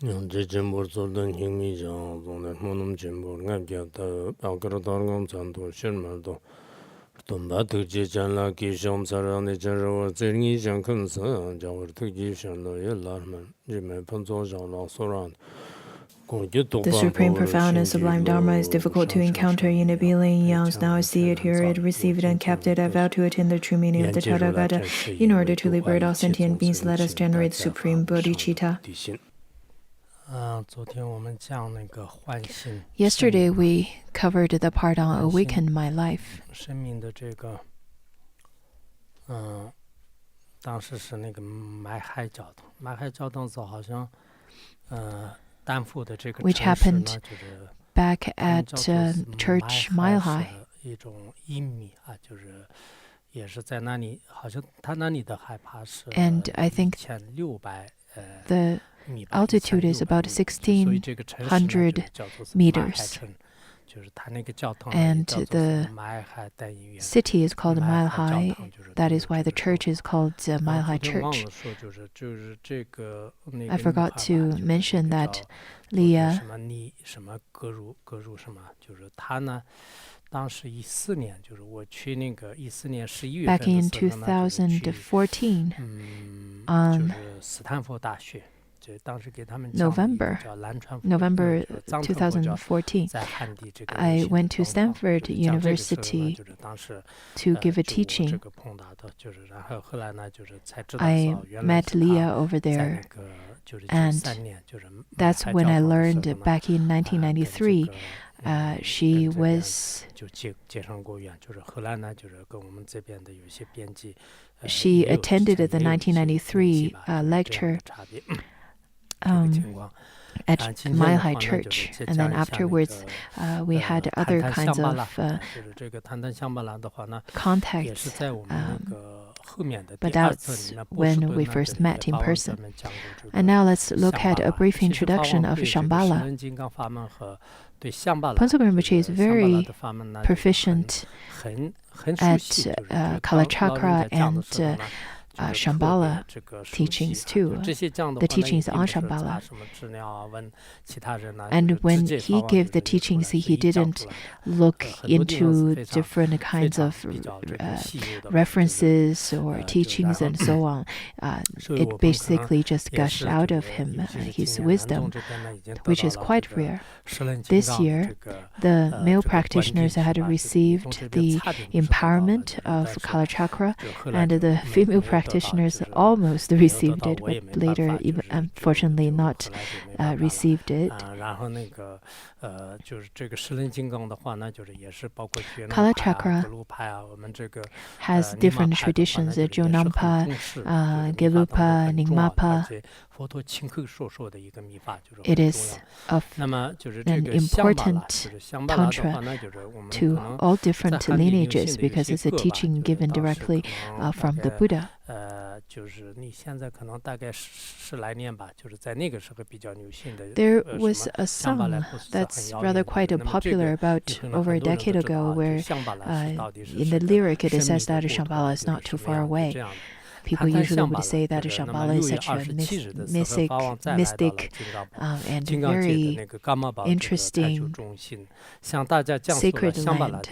제 전부 쏟던 힘이 정도는 모놈 전부 남겼다 아그러다는 전도 실물도 또 나도 제잖아 기좀 사람의 저러 증이 장근서 저거 특기 선로에 라면 이메 본조장로 소란 The supreme, profound, and sublime Dharma is difficult to encounter in a billion eons. Now I see it, hear it, receive it, and kept it. I vow to attain the true meaning of the Tathagata. In order to liberate all sentient beings, let us generate supreme bodhicitta. Yesterday we covered the part on awaken my life. Which happened back at Church Mile High. And I think the altitude is about 1,600 meters. And the city is called Mile High. That is why the church is called Mile High Church. I forgot to mention that Leah, back in 2014, on November 2014, I went to Stanford University to give a teaching. I met Leah over there, and that's when I learned back in 1993 she was she attended the 1993 lecture at Mile High Church, and then afterwards we had other kinds of contacts, but that's when we first met in person. And now let's look at a brief introduction of Shambhala. Phuntsog Rinpoche is very proficient at Kalachakra and Shambhala teachings too, the teachings on Shambhala. And when he gave the teachings, he didn't look into different kinds of references or teachings and so on. It basically just gushed out of him, his wisdom, which is quite rare. This year, the male practitioners had received the empowerment of Kalachakra, and the female practitioners almost received it, but later, unfortunately, not received it. Kalachakra has different traditions, Jonampa, Gelupa, Nyingmapa. It is of an important tantra to all different lineages because it's a teaching given directly from the Buddha. There was a song that's rather quite popular about over a decade ago where in the lyric it says that Shambhala is not too far away. People usually would say that Shambhala is such a mystic and very interesting sacred land.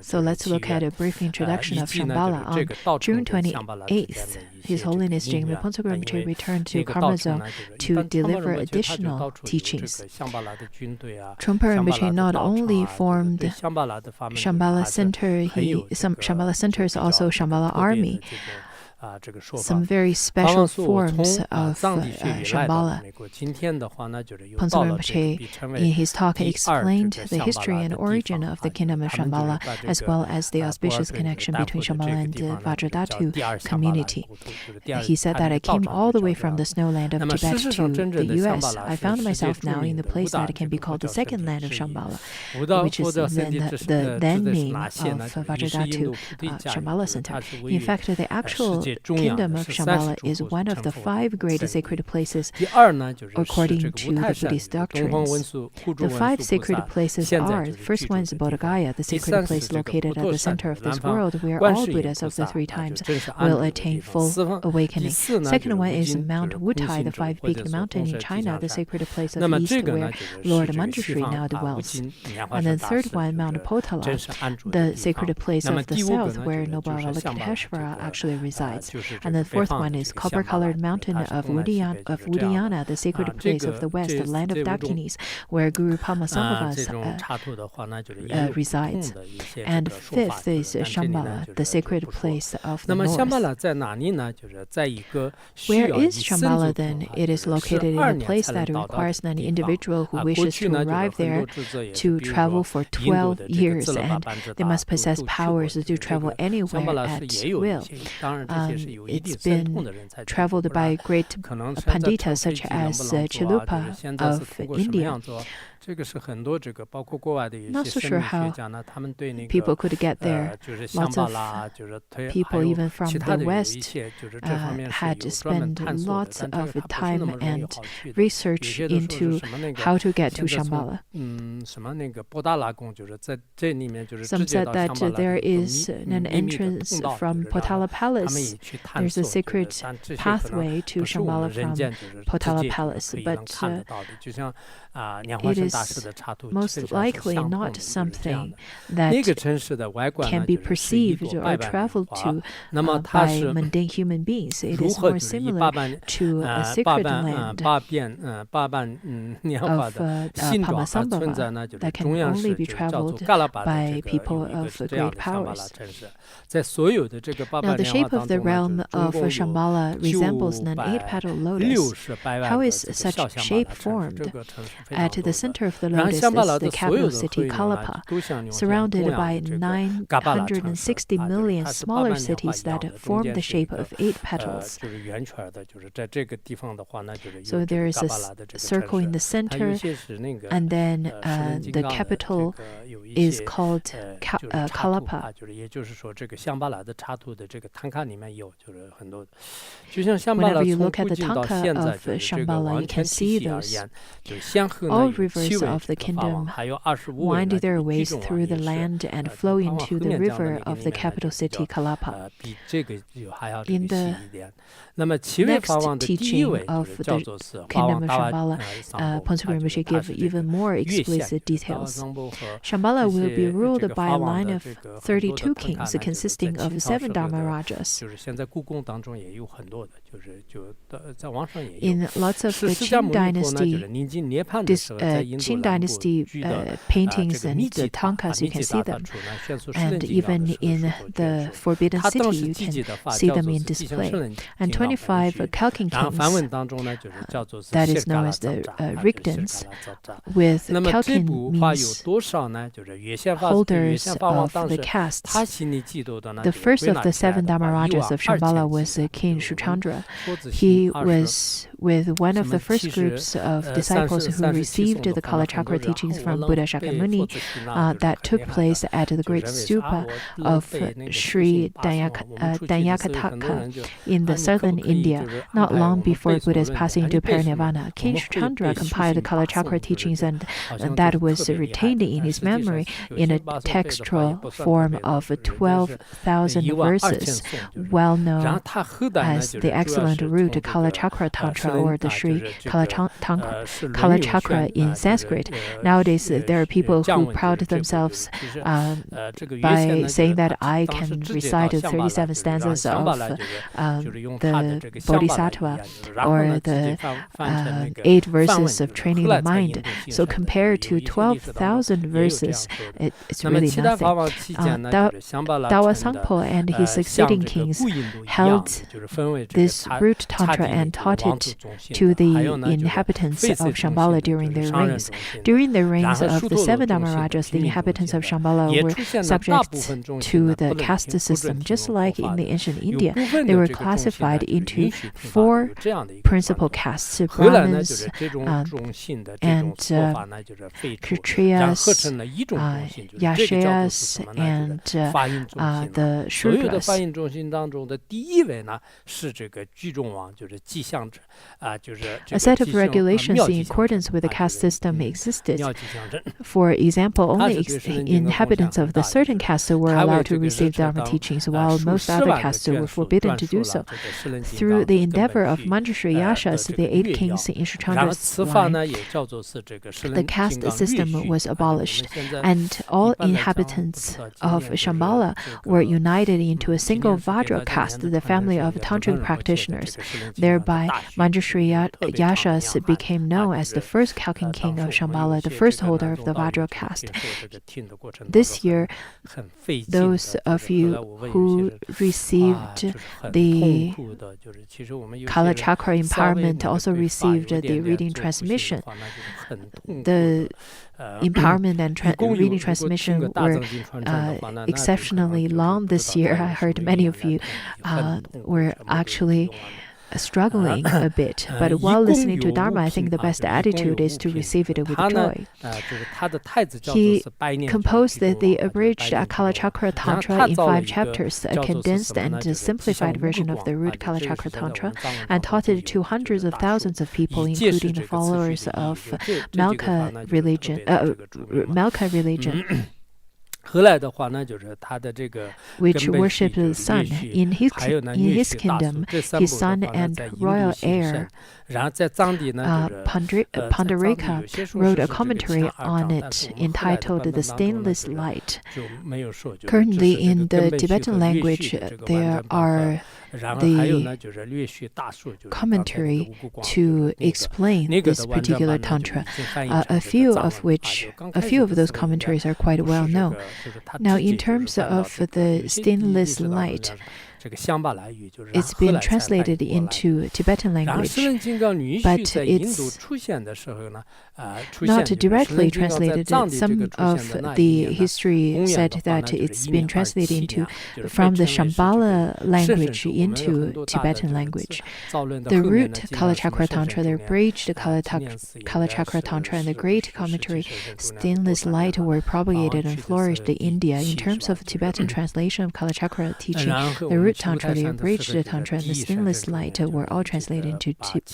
So let's look at a brief introduction of Shambhala. On June 28th, His Holiness Jigme Phuntsog Rinpoche returned to Karma Zone to deliver additional teachings. Trungpa Rinpoche not only formed Shambhala Center, Shambhala Center is also Shambhala Army. Some very special forms of Shambhala. Phuntsog Rinpoche, in his talk, explained the history and origin of the kingdom of Shambhala, as well as the auspicious connection between Shambhala and the Vajradhatu community. He said that I came all the way from the Snow Land of Tibet to the U.S. I found myself now in the place that can be called the second land of Shambhala, which is the then name of Vajradhatu Shambhala Center. In fact, the actual kingdom of Shambhala is one of the 5 great sacred places according to the Buddhist doctrines. The 5 sacred places are: first one is Bodh Gaya, the sacred place located at the center of this world, where all Buddhas of the 3 times will attain full awakening. Second one is Mount Wutai, the 5-peaked mountain in China, the sacred place of East, where Lord Manjushri now dwells. And then third one, Mount Potala, the sacred place of the south, where noble Avalokiteshvara actually resides. And the fourth one is copper-colored mountain of Oddiyana, the sacred place of the west, the Land of Dakinis, where Guru Padmasambhava resides. And fifth is Shambhala, the sacred place of the north. Where is Shambhala then? It is located in a place that requires an individual who wishes to arrive there to travel for 12 years, and they must possess powers to travel anywhere at will. It's been traveled by great panditas such as Chilupa of India. Not so sure how people could get there. Lots of people, even from the West, had to spend lots of time and research into how to get to Shambhala. Some said that there is an entrance from Potala Palace. There's a sacred pathway to Shambhala from Potala Palace, but it is most likely not something that can be perceived or traveled to by mundane human beings. It is more similar to a sacred land of Padmasambhava that can only be traveled by people of great powers. Now, the shape of the realm of Shambhala resembles an 8-petaled lotus. How is such shape formed? At the center of the lotus is the capital city Kalapa, surrounded by 960 million smaller cities that form the shape of 8 petals. So there is a circle in the center, and then the capital is called Kalapa. Whenever you look at the tanka of Shambhala, you can see those. All rivers of the kingdom wind their ways through the land and flow into the river of the capital city Kalapa. In the next teaching of the kingdom of Shambhala, Pontsukri Rinpoche give even more explicit details. Shambhala will be ruled by a line of 32 kings consisting of 7 Dharma Rajas. In lots of the Qing Dynasty paintings and the tankas, you can see them. And even in the Forbidden City, you can see them in display. And 25 Kalkin kings, that is known as the Rigdons, with Kalkin means holders of the castes. The first of the 7 Dharma Rajas of Shambhala was King Shuchandra. He was with one of the first groups of disciples who received the Kalachakra teachings from Buddha Shakyamuni that took place at the great stupa of Sri Danyakataka in the southern India, not long before Buddha's passing into parinirvana. King Chandra compiled the Kalachakra teachings, and that was retained in his memory in a textual form of 12,000 verses, well known as the excellent root Kalachakra Tantra, or the Sri Kalachakra in Sanskrit. Nowadays, there are people who proud themselves by saying that I can recite 37 stanzas of the Bodhisattva, or the 8 verses of training the mind. So compared to 12,000 verses, it's really nothing. Dawa Sangpo and his succeeding kings held this root tantra and taught it to the inhabitants of Shambhala during their reigns. During the reigns of the 7 Dharma Rajas, the inhabitants of Shambhala were subject to the caste system. Just like in the ancient India, they were classified into 4 principal castes: Brahmins and Kshatriyas, Yashayas, and the Shudras. set of regulations in accordance with the caste system existed. For example, only inhabitants of the certain caste were allowed to receive Dharma teachings, while most other castes were forbidden to do so. Through the endeavor of Manjushri Yashas, the 8 kings in Shichandra's line, the caste system was abolished, and all inhabitants of Shambhala were united into a single Vajra caste, the family of tantric practitioners. Thereby, Manjushri Yashas became known as the first Khalkhin king of Shambhala, the first holder of the Vajra caste. This year, those of you who received the Kala Chakra empowerment also received the reading transmission. The empowerment and reading transmission were exceptionally long this year. I heard many of you were actually struggling a bit, but while listening to Dharma, I think the best attitude is to receive it with joy. He composed the abridged Kala Chakra Tantra in 5 chapters, a condensed and simplified version of the root Kala Chakra Tantra, and taught it to hundreds of thousands of people, including the followers of Malka religion. Which worship the sun. In his kingdom, his son and royal heir, Pandarika, wrote a commentary on it entitled The Stainless Light. Currently, in the Tibetan language, there are the commentary to explain this particular tantra, a few of those commentaries are quite well known. Now, in terms of the stainless light, it's been translated into Tibetan language, but it's not directly translated. Some of the history said that it's been translated from the Shambhala language into Tibetan language. The root Kala Chakra Tantra, the abridged Kala Chakra Tantra, and the great commentary Stainless Light were propagated and flourished in India. In terms of Tibetan translation of Kala Chakra teaching, the root Tantra, the abridged Tantra, and the Stainless Light were all translated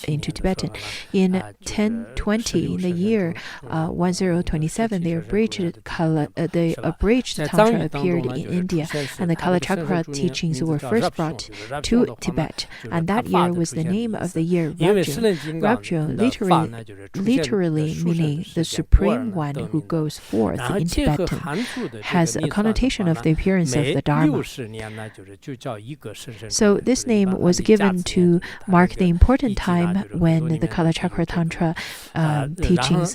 into Tibetan. In 1020, in the year 1027, the abridged Tantra appeared in India, and the Kala Chakra teachings were first brought to Tibet. And that year was the name of the year Rabjung. Rabjung literally meaning the supreme one who goes forth in Tibetan, has a connotation of the appearance of the Dharma. So this name was given to mark the important time when the Kala Chakra Tantra teachings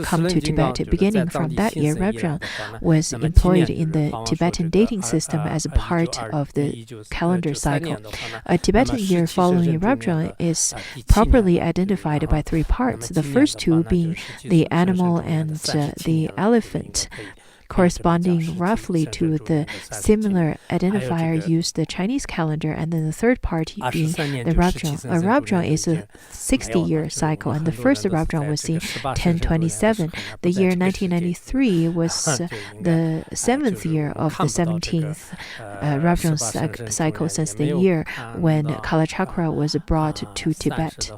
come to Tibet. Beginning from that year, Rabjung was employed in the Tibetan dating system as a part of the calendar cycle. A Tibetan year following Rabjung is properly identified by 3 parts, the first 2 being the animal and the elephant, corresponding roughly to the similar identifier used the Chinese calendar, and then the third part being the Rabjung. A Rabjung is a 60-year cycle, and the first Rabjung was in 1027. The year 1993 was the 7th year of the 17th Rabjung cycle since the year when Kala Chakra was brought to Tibet.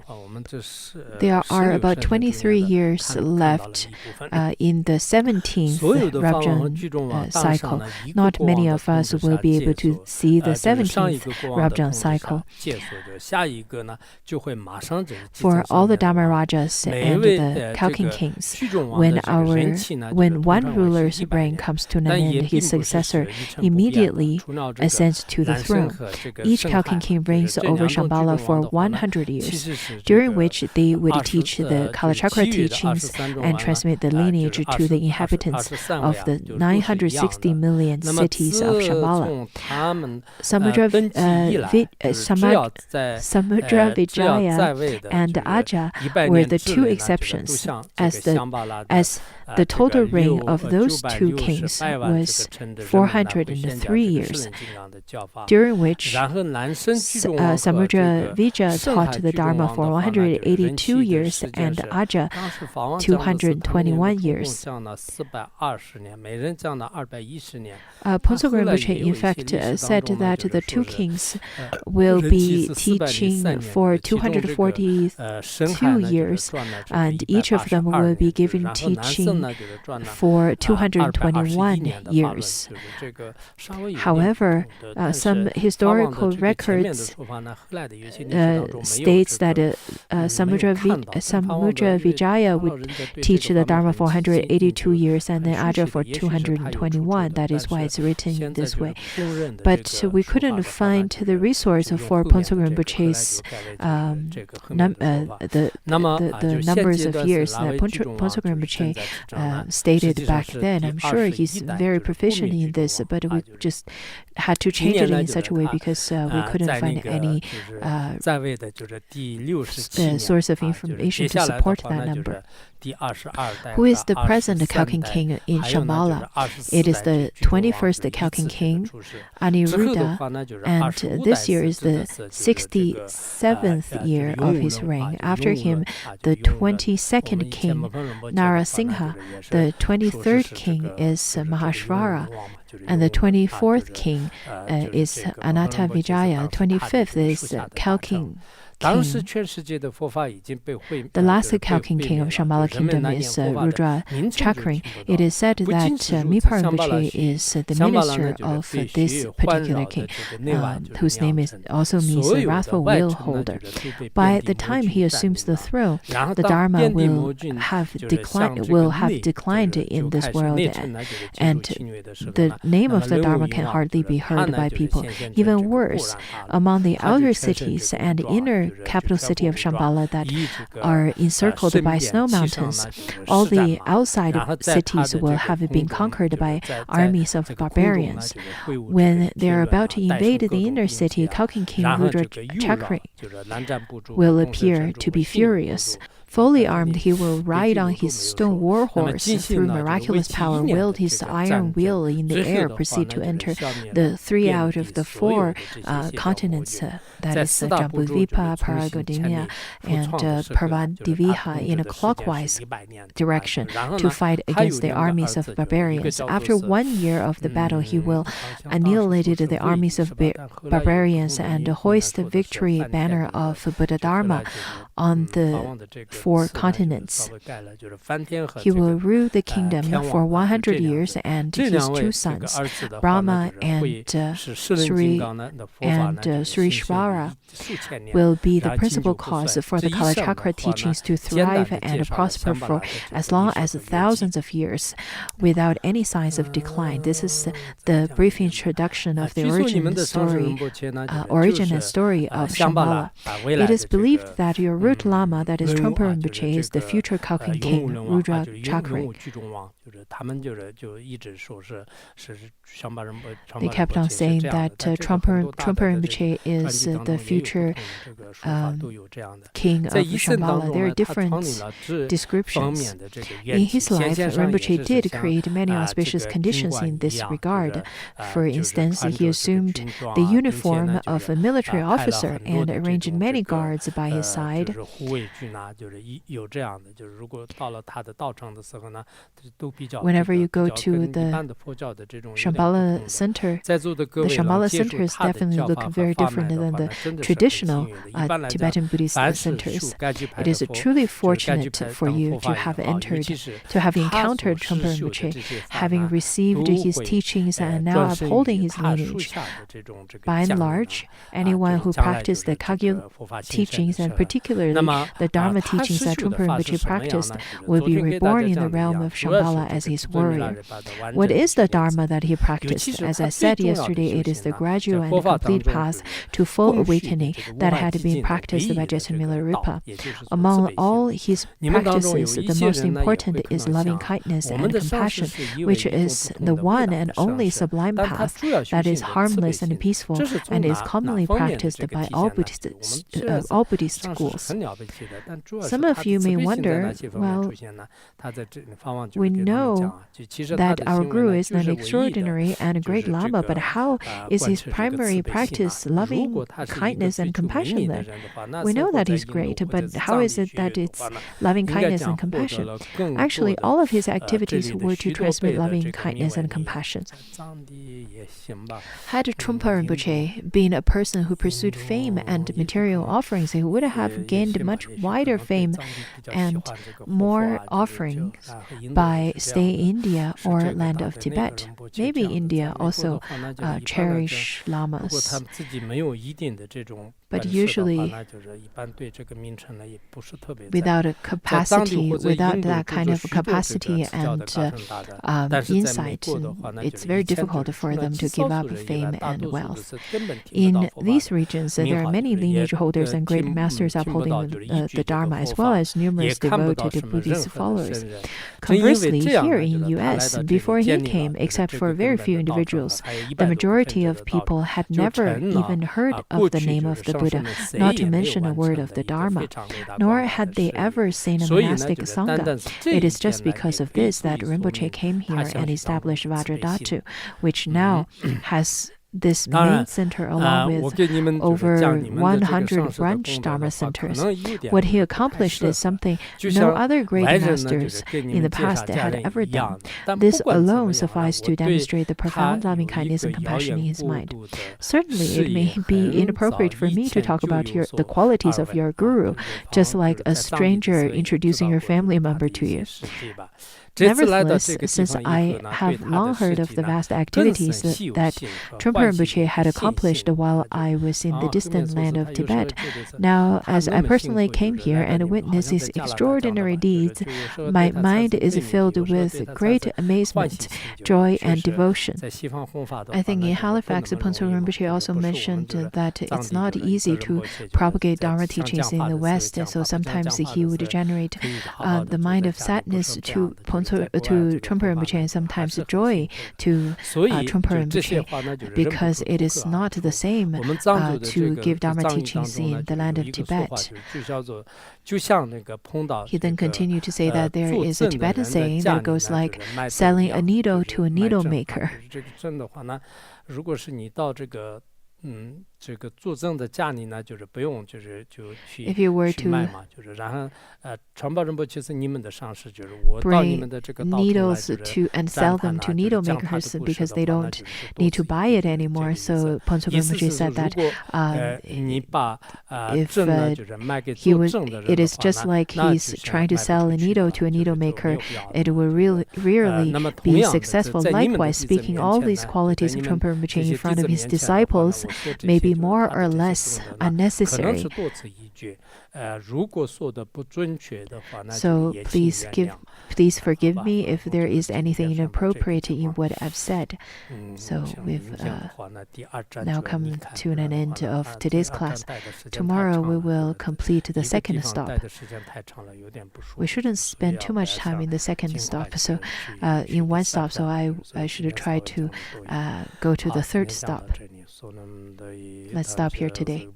There are about 23 years left in the 17th Rabjung cycle. Not many of us will be able to see the 17th Rabjung cycle. For all the Dhamma-rajas and the Khalkhin kings, when one ruler's reign comes to an end, his successor immediately ascends to the throne. Each Khalkhin king reigns over Shambhala for 100 years, during which they would teach the Kala Chakra teachings and transmit the lineage to the inhabitants of the 960 million cities of Shambhala. Samudra Vijaya and Aja were the 2 exceptions, as the total reign of those 2 kings was 403 years, during which Samudra Vijaya taught the Dharma for 182 years and Aja 221 years. Ponso Rinpoche, in fact, said that the two kings will be teaching for 242 years, and each of them will be giving teaching for 221 years. However, some historical records states that Samudra Vijaya would teach the Dharma for 182 years and then Aja for 221. That is why it's written this way. But we couldn't find the resource for Ponso Rinpoche's the numbers of years that Ponso Rinpoche stated back then. I'm sure he's very proficient in this, but we just had to change it in such a way because we couldn't find any source of information to support that number. Who is the present Khalkhin king in Shambhala? It is the 21st Khalkhin king, Aniruddha, and this year is the 67th year of his reign. After him, the 22nd king, Narasingha, the 23rd king is Mahashvara, and the 24th king is Anatta Vijaya. 25th is Khalkhin king. The last Khalkhin king of Shambhala kingdom is Rudra Chakring. It is said that Mipa Rinpoche is the minister of this particular king, whose name also means wrathful will holder. By the time he assumes the throne, the Dharma will have declined in this world, and the name of the Dharma can hardly be heard by people. Even worse, among the outer cities and inner capital city of Shambhala that are encircled by snow mountains, all the outside cities will have been conquered by armies of barbarians. When they are about to invade the inner city, Khalkhin king Rudra Chakring will appear to be furious. Fully armed, he will ride on his stone war horse, through miraculous power wield his iron wheel in the air, proceed to enter the 3 out of the 4 continents, that is Jambudvipa, Paragodinia, and Parvadiviha, in a clockwise direction to fight against the armies of barbarians. After 1 year of the battle, he will annihilate the armies of barbarians and hoist the victory banner of Buddha Dharma on the 4 continents. He will rule the kingdom for 100 years, and his 2 sons, Brahma and Srishvara, will be the principal cause for the Kala Chakra teachings to thrive and prosper for as long as thousands of years without any signs of decline. This is the brief introduction of the origin and story of Shambhala. It is believed that your root Lama, that is Trungpa Rinpoche, is the future Khalkhin king, Rudra Chakring. They kept on saying that Trungpa Rinpoche is the future king of Shambhala. There are different descriptions. In his life, Rinpoche did create many auspicious conditions in this regard. For instance, he assumed the uniform of a military officer and arranged many guards by his side. Whenever you go to the Shambhala Center, the Shambhala centers definitely look very different than the traditional Tibetan Buddhist centers. It is truly fortunate for you to have encountered Trungpa Rinpoche, having received his teachings and now upholding his lineage. By and large, anyone who practiced the Kagyu teachings, and particularly the Dharma teachings that Trungpa Rinpoche practiced, will be reborn in the realm of Shambhala as his warrior. What is the Dharma that he practiced? As I said yesterday, it is the gradual and complete path to full awakening that had been practiced by Jetsun Milarepa. Among all his practices, the most important is loving kindness and compassion, which is the one and only sublime path that is harmless and peaceful and is commonly practiced by all Buddhist schools. Some some of you may wonder, well, we know that our Guru is an extraordinary and a great Lama, but how is his primary practice loving kindness and compassion then? We know that he's great, but how is it that it's loving kindness and compassion? Actually, all of his activities were to transmit loving kindness and compassion. Had Trungpa Rinpoche been a person who pursued fame and material offerings, he would have gained much wider fame and more offerings by stay in India or Land of Tibet. Maybe India also cherish lamas. But usually, without a capacity, without that kind of capacity and insight, it's very difficult for them to give up fame and wealth. In these regions, there are many lineage holders and great masters upholding the Dharma, as well as numerous devoted Buddhist followers. Conversely, here in U.S., before he came, except for very few individuals, the majority of people had never even heard of the name of the Buddha, not to mention a word of the Dharma, nor had they ever seen a monastic Sangha. It is just because of this that Rinpoche came here and established Vajradhatu, which now has this main center along with over 100 branch Dharma centers. What he accomplished is something no other great masters in the past had ever done. This alone sufficed to demonstrate the profound loving kindness and compassion in his mind. Certainly, it may be inappropriate for me to talk about the qualities of your Guru, just like a stranger introducing your family member to you. Nevertheless, since I have long heard of the vast activities that Trungpa Rinpoche had accomplished while I was in the distant land of Tibet, now as I personally came here and witnessed his extraordinary deeds, my mind is filled with great amazement, joy, and devotion. I think in Halifax, Phuntsho Rinpoche also mentioned that it's not easy to propagate Dharma teachings in the West, so sometimes he would generate the mind of sadness to Trungpa Rinpoche and sometimes joy to Trungpa Rinpoche, because it is not the same to give Dharma teachings in the land of Tibet. He then continued to say that there is a Tibetan saying that goes like selling a needle to a needle maker. If you were to bring needles to and sell them to needle makers because they don't need to buy it anymore, so Phuntsho Rinpoche said that it is just like he's trying to sell a needle to a needle maker, it will really be successful. Likewise, speaking all these qualities of Trungpa Rinpoche in front of his disciples may be more or less unnecessary. So please forgive me if there is anything inappropriate in what I've said. So we've now come to an end of today's class. Tomorrow we will complete the second stop. We shouldn't spend too much time in the second stop, so in one stop, so I should try to go to the third stop. Let's stop here today.